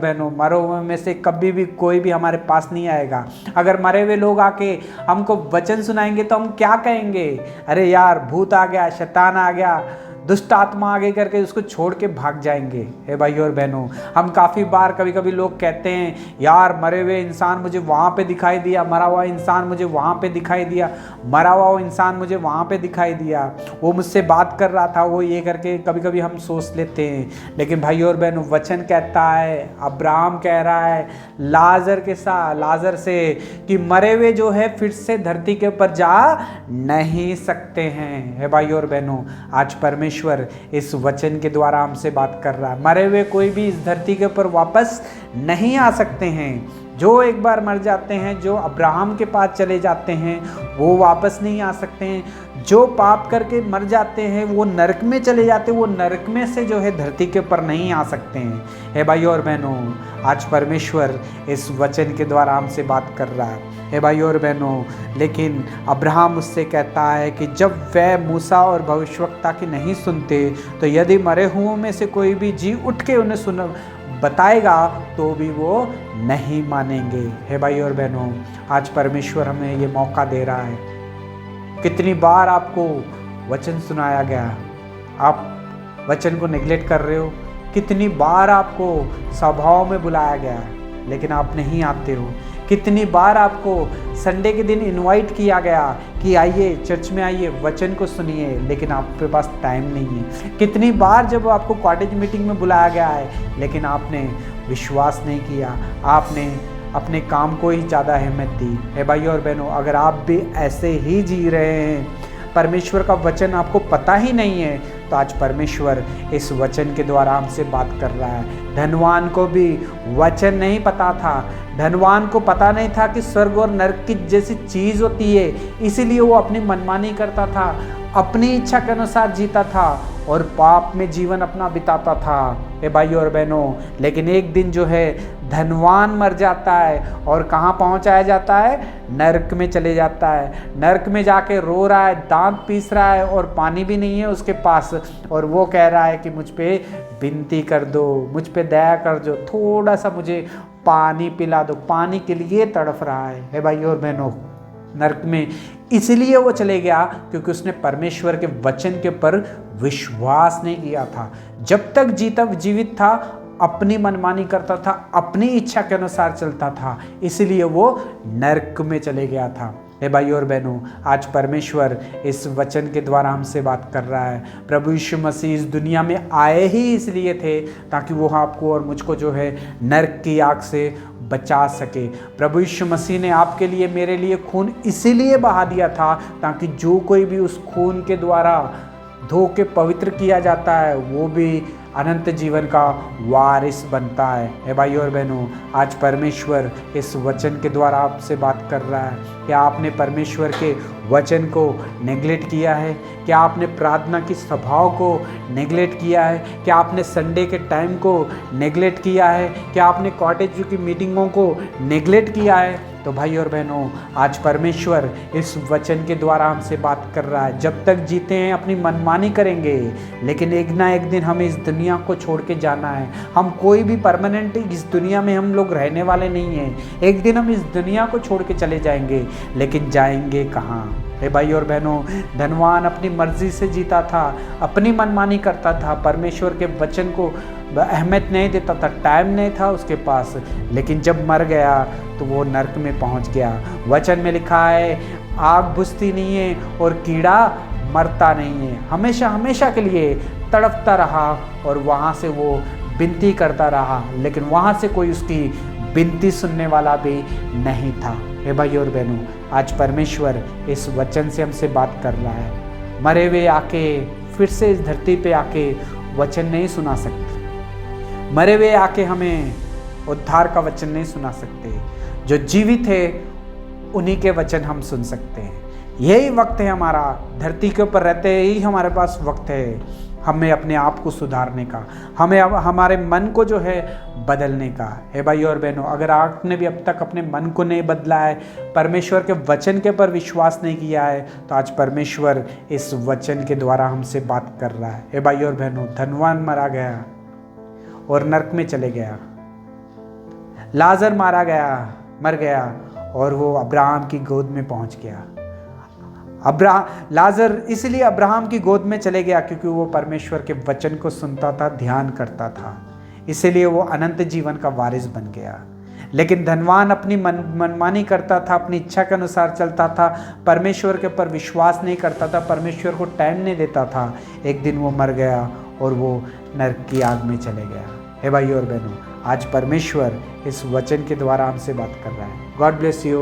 बहनों, मरे हुए में से कभी भी कोई भी हमारे पास नहीं आएगा। अगर मरे हुए लोग आके हमको वचन सुनाएंगे तो हम क्या कहेंगे? अरे यार, भूत आ गया, शैतान आ गया, दुष्ट आत्मा आगे करके उसको छोड़ के भाग जाएंगे। हे भाइयों और बहनों, हम काफ़ी बार कभी कभी लोग कहते हैं, यार मरे हुए इंसान मुझे वहाँ पे दिखाई दिया, मरा हुआ इंसान मुझे वहाँ पे दिखाई दिया, मरा हुआ इंसान मुझे वहाँ पे दिखाई दिया, वो मुझसे बात कर रहा था, वो ये करके कभी कभी हम सोच लेते हैं। लेकिन भाइयों और बहनों, वचन कहता है, अब्राहम कह रहा है लाजर से कि मरे हुए जो है फिर से धरती के ऊपर जा नहीं सकते हैं। हे भाइयों और बहनों, आज परमेश्वर इस वचन के द्वारा हमसे बात कर रहा है। मरे हुए कोई भी इस धरती के ऊपर वापस नहीं आ सकते हैं। जो एक बार मर जाते हैं, जो अब्राहम के पास चले जाते हैं, वो वापस नहीं आ सकते हैं। जो पाप करके मर जाते हैं वो नरक में चले जाते हैं, वो नरक में से जो है धरती के ऊपर नहीं आ सकते हैं। हे भाइयों और बहनों, आज परमेश्वर इस वचन के द्वारा हमसे बात कर रहा है। हे भाइयों और बहनों, लेकिन अब्राहम उससे कहता है कि जब वह मूसा और भविष्यवक्ता की नहीं सुनते, तो यदि मरे हुओं में से कोई भी जी उठ के उन्हें बताएगा तो भी वो नहीं मानेंगे। हे भाइयों और बहनों, आज परमेश्वर हमें ये मौका दे रहा है। कितनी बार आपको वचन सुनाया गया, आप वचन को नेग्लेक्ट कर रहे हो। कितनी बार आपको सभाओं में बुलाया गया लेकिन आप नहीं आते हो। कितनी बार आपको संडे के दिन इनवाइट किया गया कि आइए चर्च में आइए, वचन को सुनिए, लेकिन आपके पास टाइम नहीं है। कितनी बार जब आपको कॉटेज मीटिंग में बुलाया गया है लेकिन आपने विश्वास नहीं किया, आपने अपने काम को ही ज़्यादा अहमियत दी। हे भाइयों और बहनों, अगर आप भी ऐसे ही जी रहे हैं, परमेश्वर का वचन आपको पता ही नहीं है, तो आज परमेश्वर इस वचन के द्वारा हमसे बात कर रहा है। धनवान को भी वचन नहीं पता था। धनवान को पता नहीं था कि स्वर्ग और नरक की जैसी चीज़ होती है, इसीलिए वो अपनी मनमानी करता था, अपनी इच्छा के अनुसार जीता था और पाप में जीवन अपना बिताता था। हे भाइयों और बहनों, लेकिन एक दिन जो है धनवान मर जाता है और कहाँ पहुँचाया जाता है? नरक में चले जाता है। नरक में जाके रो रहा है, दांत पीस रहा है और पानी भी नहीं है उसके पास, और वो कह रहा है कि मुझ पे विनती कर दो, मुझ पे दया कर दो, थोड़ा सा मुझे पानी पिला दो। पानी के लिए तड़फ रहा है। हे भाइयों और बहनों, नरक में इसलिए वो चले गया क्योंकि उसने परमेश्वर के वचन के ऊपर विश्वास नहीं किया था। जब तक जीवित था अपनी मनमानी करता था, अपनी इच्छा के अनुसार चलता था, इसलिए वो नरक में चले गया था। हे भाइयों और बहनों, आज परमेश्वर इस वचन के द्वारा हमसे बात कर रहा है। प्रभु यीशु मसीह इस दुनिया में आए ही इसलिए थे ताकि वो आपको और मुझको जो है नरक की आग से बचा सके। प्रभु यीशु मसीह ने आपके लिए, मेरे लिए खून इसीलिए बहा दिया था ताकि जो कोई भी उस खून के द्वारा धो के पवित्र किया जाता है वो भी अनंत जीवन का वारिस बनता है। हे भाइयों और बहनों, आज परमेश्वर इस वचन के द्वारा आपसे बात कर रहा है। क्या आपने परमेश्वर के वचन को नेग्लेक्ट किया है? क्या आपने प्रार्थना की सभाओं को नेग्लेक्ट किया है? क्या आपने संडे के टाइम को नेग्लेक्ट किया है? क्या आपने कॉटेज की मीटिंगों को नेग्लेक्ट किया है? तो भाई और बहनों, आज परमेश्वर इस वचन के द्वारा हमसे बात कर रहा है। जब तक जीते हैं अपनी मनमानी करेंगे, लेकिन एक ना एक दिन हमें इस दुनिया को छोड़ के जाना है। हम कोई भी परमानेंट इस दुनिया में हम लोग रहने वाले नहीं हैं। एक दिन हम इस दुनिया को छोड़ के चले जाएंगे, लेकिन जाएंगे कहाँ? हे भाई और बहनों, धनवान अपनी मर्जी से जीता था, अपनी मनमानी करता था, परमेश्वर के वचन को अहमियत नहीं देता था, टाइम नहीं था उसके पास, लेकिन जब मर गया तो वो नरक में पहुंच गया। वचन में लिखा है, आग बुझती नहीं है और कीड़ा मरता नहीं है। हमेशा हमेशा के लिए तड़पता रहा और वहाँ से वो विनती करता रहा, लेकिन वहाँ से कोई उसकी विनती सुनने वाला भी नहीं था। हे भाई और बहनों, आज परमेश्वर इस वचन से हमसे बात कर रहा है। मरे हुए आके फिर से इस धरती पे आके वचन नहीं सुना सकते। मरे हुए आके हमें उद्धार का वचन नहीं सुना सकते। जो जीवित है उन्हीं के वचन हम सुन सकते हैं। यही वक्त है हमारा, धरती के ऊपर रहते ही हमारे पास वक्त है हमें अपने आप को सुधारने का, हमें हमारे मन को जो है बदलने का। हे भाई और बहनों, अगर आपने भी अब तक अपने मन को नहीं बदला है, परमेश्वर के वचन के पर विश्वास नहीं किया है, तो आज परमेश्वर इस वचन के द्वारा हमसे बात कर रहा है। हे भाई और बहनों, धनवान मरा गया और नरक में चले गया, लाजर मर गया और वो अब्राहम की गोद में पहुंच गया। लाजर इसलिए अब्राहम की गोद में चले गया क्योंकि वो परमेश्वर के वचन को सुनता था, ध्यान करता था, इसीलिए वो अनंत जीवन का वारिस बन गया। लेकिन धनवान अपनी मनमानी करता था, अपनी इच्छा के अनुसार चलता था, परमेश्वर के ऊपर विश्वास नहीं करता था, परमेश्वर को टाइम नहीं देता था। एक दिन वो मर गया और वो नरक की आग में चले गया। हे भाइयों और बहनों, आज परमेश्वर इस वचन के द्वारा हमसे बात कर रहा है। God bless you.